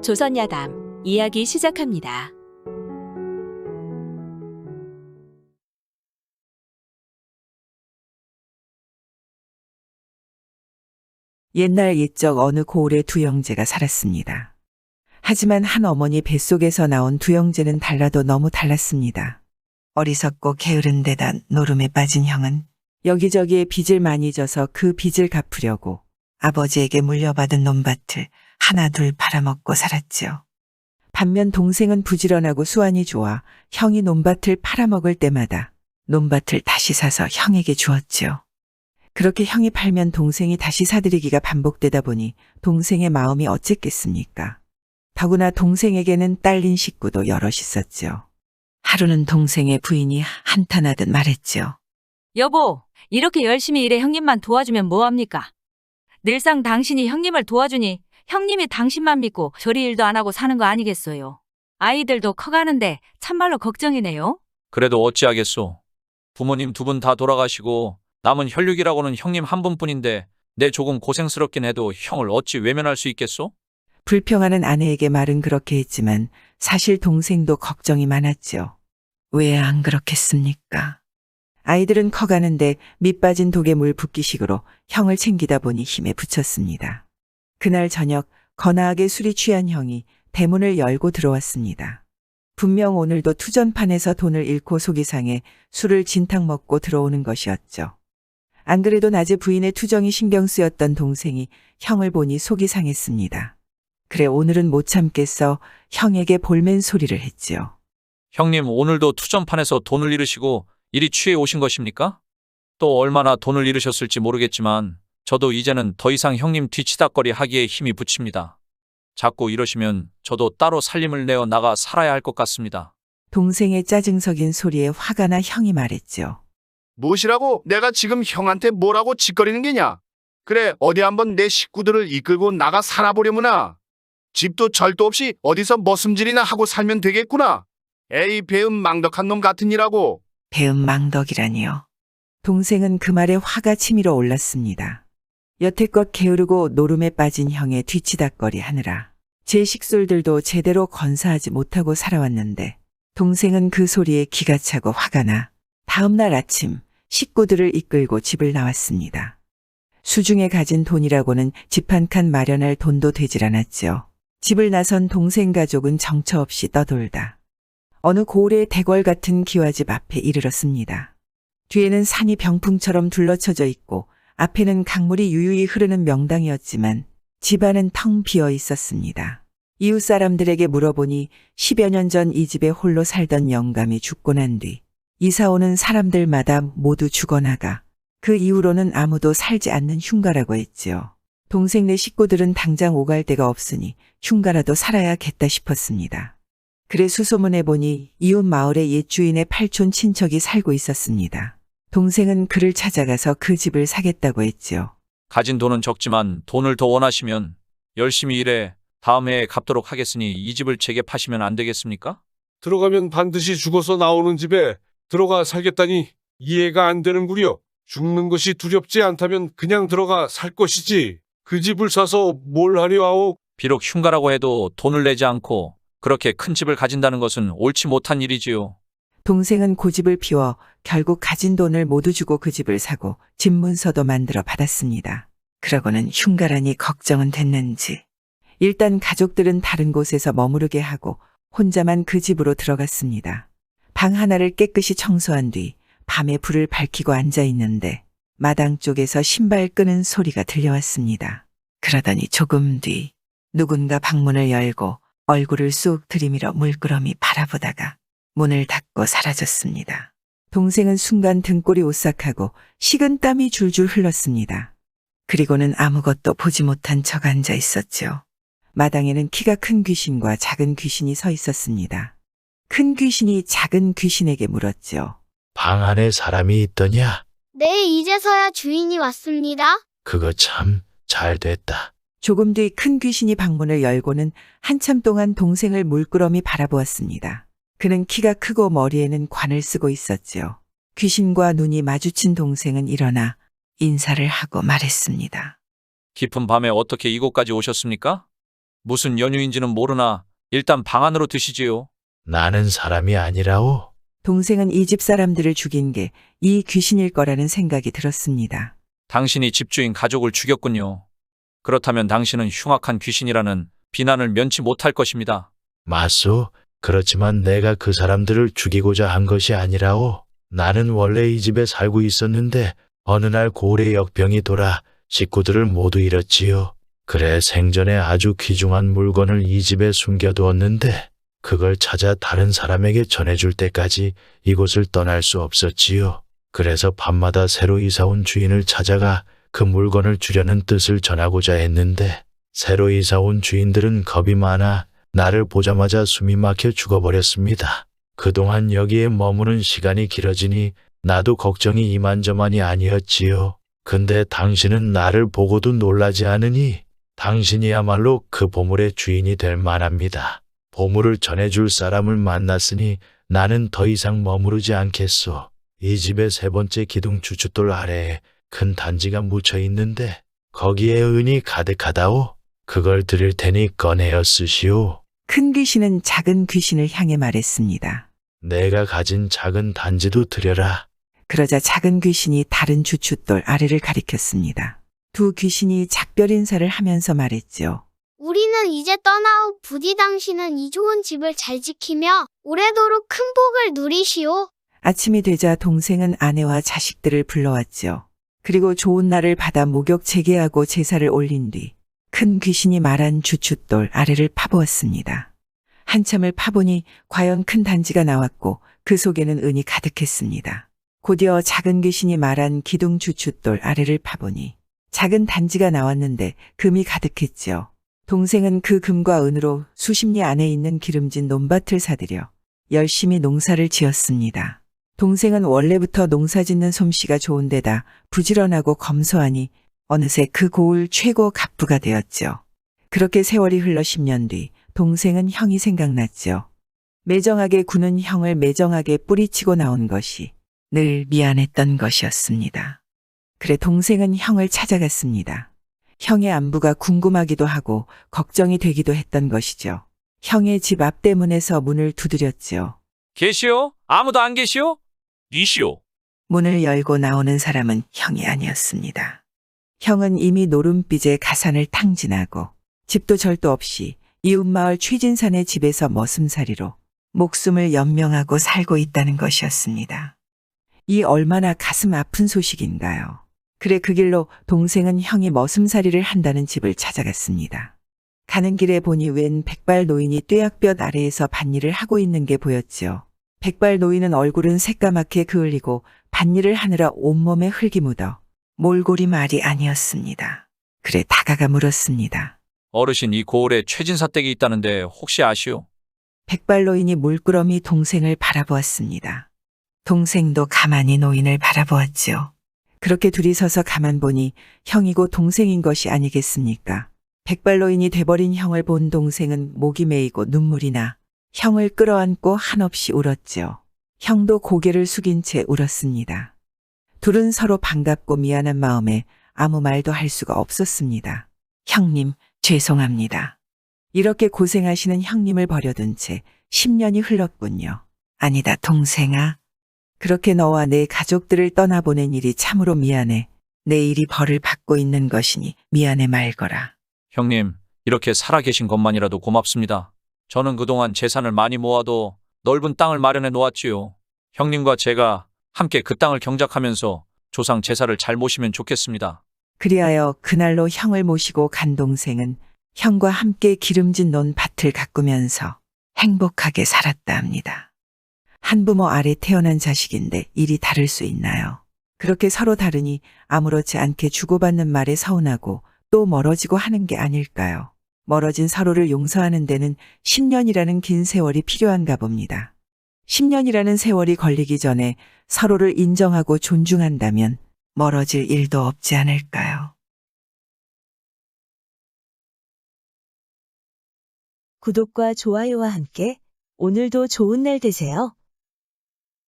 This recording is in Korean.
조선야담 이야기 시작합니다. 옛날 옛적 어느 고을에 두 형제가 살았습니다. 하지만 한 어머니 뱃속에서 나온 두 형제는 달라도 너무 달랐습니다. 어리석고 게으른 데다 노름에 빠진 형은 여기저기에 빚을 많이 져서 그 빚을 갚으려고 아버지에게 물려받은 논밭을 하나둘 팔아먹고 살았지요. 반면 동생은 부지런하고 수완이 좋아 형이 논밭을 팔아먹을 때마다 논밭을 다시 사서 형에게 주었지요. 그렇게 형이 팔면 동생이 다시 사들이기가 반복되다 보니 동생의 마음이 어쨌겠습니까? 더구나 동생에게는 딸린 식구도 여럿 있었지요. 하루는 동생의 부인이 한탄하듯 말했지요. 여보, 이렇게 열심히 일해 형님만 도와주면 뭐합니까? 늘상 당신이 형님을 도와주니 형님이 당신만 믿고 저리 일도 안 하고 사는 거 아니겠어요? 아이들도 커가는데 참말로 걱정이네요. 그래도 어찌하겠소. 부모님 두 분 다 돌아가시고 남은 혈육이라고는 형님 한 분뿐인데 내 조금 고생스럽긴 해도 형을 어찌 외면할 수 있겠소? 불평하는 아내에게 말은 그렇게 했지만 사실 동생도 걱정이 많았지요. 왜 안 그렇겠습니까? 아이들은 커가는데 밑빠진 독에 물 붓기식으로 형을 챙기다 보니 힘에 부쳤습니다. 그날 저녁 거나하게 술이 취한 형이 대문을 열고 들어왔습니다. 분명 오늘도 투전판에서 돈을 잃고 속이 상해 술을 진탕 먹고 들어오는 것이었죠. 안 그래도 낮에 부인의 투정이 신경 쓰였던 동생이 형을 보니 속이 상했습니다. 그래 오늘은 못 참겠어 형에게 볼멘 소리를 했지요. 형님 오늘도 투전판에서 돈을 잃으시고 이리 취해 오신 것입니까? 또 얼마나 돈을 잃으셨을지 모르겠지만 저도 이제는 더 이상 형님 뒤치다꺼리 하기에 힘이 부칩니다. 자꾸 이러시면 저도 따로 살림을 내어 나가 살아야 할 것 같습니다. 동생의 짜증 섞인 소리에 화가 나 형이 말했죠. 무엇이라고 내가 지금 형한테 뭐라고 짓거리는 게냐? 그래 어디 한번 내 식구들을 이끌고 나가 살아보려무나. 집도 절도 없이 어디서 머슴질이나 하고 살면 되겠구나. 에이 배은 망덕한 놈 같으니라고. 배은망덕이라니요. 동생은 그 말에 화가 치밀어 올랐습니다. 여태껏 게으르고 노름에 빠진 형의 뒤치다꺼리 하느라 제 식솔들도 제대로 건사하지 못하고 살아왔는데 동생은 그 소리에 기가 차고 화가 나 다음 날 아침 식구들을 이끌고 집을 나왔습니다. 수중에 가진 돈이라고는 집 한 칸 마련할 돈도 되질 않았지요. 집을 나선 동생 가족은 정처 없이 떠돌다 어느 고을의 대궐 같은 기와집 앞에 이르렀습니다. 뒤에는 산이 병풍처럼 둘러쳐져 있고 앞에는 강물이 유유히 흐르는 명당이었지만 집안은 텅 비어 있었습니다. 이웃 사람들에게 물어보니 10여 년 전 이 집에 홀로 살던 영감이 죽고 난 뒤 이사 오는 사람들마다 모두 죽어나가 그 이후로는 아무도 살지 않는 흉가라고 했지요. 동생네 식구들은 당장 오갈 데가 없으니 흉가라도 살아야겠다 싶었습니다. 그래 수소문해 보니 이웃 마을의 옛 주인의 팔촌 친척이 살고 있었습니다. 동생은 그를 찾아가서 그 집을 사겠다고 했지요. 가진 돈은 적지만 돈을 더 원하시면 열심히 일해 다음 해에 갚도록 하겠으니 이 집을 제게 파시면 안 되겠습니까? 들어가면 반드시 죽어서 나오는 집에 들어가 살겠다니 이해가 안 되는구려. 죽는 것이 두렵지 않다면 그냥 들어가 살 것이지. 그 집을 사서 뭘 하려 하오? 비록 흉가라고 해도 돈을 내지 않고 그렇게 큰 집을 가진다는 것은 옳지 못한 일이지요. 동생은 고집을 피워 결국 가진 돈을 모두 주고 그 집을 사고 집 문서도 만들어 받았습니다. 그러고는 흉가라니 걱정은 됐는지 일단 가족들은 다른 곳에서 머무르게 하고 혼자만 그 집으로 들어갔습니다. 방 하나를 깨끗이 청소한 뒤 밤에 불을 밝히고 앉아 있는데 마당 쪽에서 신발 끄는 소리가 들려왔습니다. 그러더니 조금 뒤 누군가 방문을 열고 얼굴을 쑥 들이밀어 물끄러미 바라보다가 문을 닫고 사라졌습니다. 동생은 순간 등골이 오싹하고 식은 땀이 줄줄 흘렀습니다. 그리고는 아무것도 보지 못한 척 앉아 있었죠. 마당에는 키가 큰 귀신과 작은 귀신이 서 있었습니다. 큰 귀신이 작은 귀신에게 물었죠. 방 안에 사람이 있더냐? 네, 이제서야 주인이 왔습니다. 그거 참 잘 됐다. 조금 뒤 큰 귀신이 방문을 열고는 한참 동안 동생을 물끄러미 바라보았습니다. 그는 키가 크고 머리에는 관을 쓰고 있었지요. 귀신과 눈이 마주친 동생은 일어나 인사를 하고 말했습니다. 깊은 밤에 어떻게 이곳까지 오셨습니까? 무슨 연유인지는 모르나 일단 방 안으로 드시지요. 나는 사람이 아니라오. 동생은 이 집 사람들을 죽인 게 이 귀신일 거라는 생각이 들었습니다. 당신이 집주인 가족을 죽였군요. 그렇다면 당신은 흉악한 귀신이라는 비난을 면치 못할 것입니다. 맞소. 그렇지만 내가 그 사람들을 죽이고자 한 것이 아니라오. 나는 원래 이 집에 살고 있었는데 어느 날 고래 역병이 돌아 식구들을 모두 잃었지요. 그래 생전에 아주 귀중한 물건을 이 집에 숨겨두었는데 그걸 찾아 다른 사람에게 전해줄 때까지 이곳을 떠날 수 없었지요. 그래서 밤마다 새로 이사온 주인을 찾아가 그 물건을 주려는 뜻을 전하고자 했는데 새로 이사온 주인들은 겁이 많아 나를 보자마자 숨이 막혀 죽어버렸습니다. 그동안 여기에 머무는 시간이 길어지니 나도 걱정이 이만저만이 아니었지요. 근데 당신은 나를 보고도 놀라지 않으니 당신이야말로 그 보물의 주인이 될 만합니다. 보물을 전해줄 사람을 만났으니 나는 더 이상 머무르지 않겠소. 이 집의 세 번째 기둥 주춧돌 아래에 큰 단지가 묻혀 있는데 거기에 은이 가득하다오. 그걸 드릴 테니 꺼내어 쓰시오. 큰 귀신은 작은 귀신을 향해 말했습니다. 내가 가진 작은 단지도 드려라. 그러자 작은 귀신이 다른 주춧돌 아래를 가리켰습니다. 두 귀신이 작별 인사를 하면서 말했죠. 우리는 이제 떠나오. 부디 당신은 이 좋은 집을 잘 지키며 오래도록 큰 복을 누리시오. 아침이 되자 동생은 아내와 자식들을 불러왔죠. 그리고 좋은 날을 받아 목욕 재개하고 제사를 올린 뒤 큰 귀신이 말한 주춧돌 아래를 파보았습니다. 한참을 파보니 과연 큰 단지가 나왔고 그 속에는 은이 가득했습니다. 곧이어 작은 귀신이 말한 기둥 주춧돌 아래를 파보니 작은 단지가 나왔는데 금이 가득했죠. 동생은 그 금과 은으로 수십 리 안에 있는 기름진 논밭을 사들여 열심히 농사를 지었습니다. 동생은 원래부터 농사짓는 솜씨가 좋은 데다 부지런하고 검소하니 어느새 그 고을 최고 갑부가 되었죠. 그렇게 세월이 흘러 10년 뒤 동생은 형이 생각났죠. 매정하게 구는 형을 매정하게 뿌리치고 나온 것이 늘 미안했던 것이었습니다. 그래 동생은 형을 찾아갔습니다. 형의 안부가 궁금하기도 하고 걱정이 되기도 했던 것이죠. 형의 집 앞대문에서 문을 두드렸죠. 계시오? 아무도 안 계시오? 니시오. 문을 열고 나오는 사람은 형이 아니었습니다. 형은 이미 노름빚에 가산을 탕진하고 집도 절도 없이 이웃마을 최진산의 집에서 머슴살이로 목숨을 연명하고 살고 있다는 것이었습니다. 이 얼마나 가슴 아픈 소식인가요? 그래 그 길로 동생은 형이 머슴살이를 한다는 집을 찾아갔습니다. 가는 길에 보니 웬 백발 노인이 뙤약볕 아래에서 밭일을 하고 있는 게 보였지요. 백발 노인은 얼굴은 새까맣게 그을리고 밭일을 하느라 온몸에 흙이 묻어 몰골이 말이 아니었습니다. 그래 다가가 물었습니다. 어르신 이 고을에 최진사 댁이 있다는데 혹시 아시오? 백발 노인이 물끄러미 동생을 바라보았습니다. 동생도 가만히 노인을 바라보았지요. 그렇게 둘이 서서 가만 보니 형이고 동생인 것이 아니겠습니까? 백발 노인이 돼버린 형을 본 동생은 목이 메이고 눈물이 나 형을 끌어안고 한없이 울었죠. 형도 고개를 숙인 채 울었습니다. 둘은 서로 반갑고 미안한 마음에 아무 말도 할 수가 없었습니다. 형님, 죄송합니다. 이렇게 고생하시는 형님을 버려둔 채 10년이 흘렀군요. 아니다, 동생아. 그렇게 너와 내 가족들을 떠나보낸 일이 참으로 미안해. 내 일이 벌을 받고 있는 것이니 미안해 말거라. 형님, 이렇게 살아계신 것만이라도 고맙습니다. 저는 그동안 재산을 많이 모아도 넓은 땅을 마련해 놓았지요. 형님과 제가 함께 그 땅을 경작하면서 조상 제사를 잘 모시면 좋겠습니다. 그리하여 그날로 형을 모시고 간 동생은 형과 함께 기름진 논밭을 가꾸면서 행복하게 살았다 합니다. 한부모 아래 태어난 자식인데 일이 다를 수 있나요? 그렇게 서로 다르니 아무렇지 않게 주고받는 말에 서운하고 또 멀어지고 하는 게 아닐까요? 멀어진 서로를 용서하는 데는 10년이라는 긴 세월이 필요한가 봅니다. 10년이라는 세월이 걸리기 전에 서로를 인정하고 존중한다면 멀어질 일도 없지 않을까요? 구독과 좋아요와 함께 오늘도 좋은 날 되세요.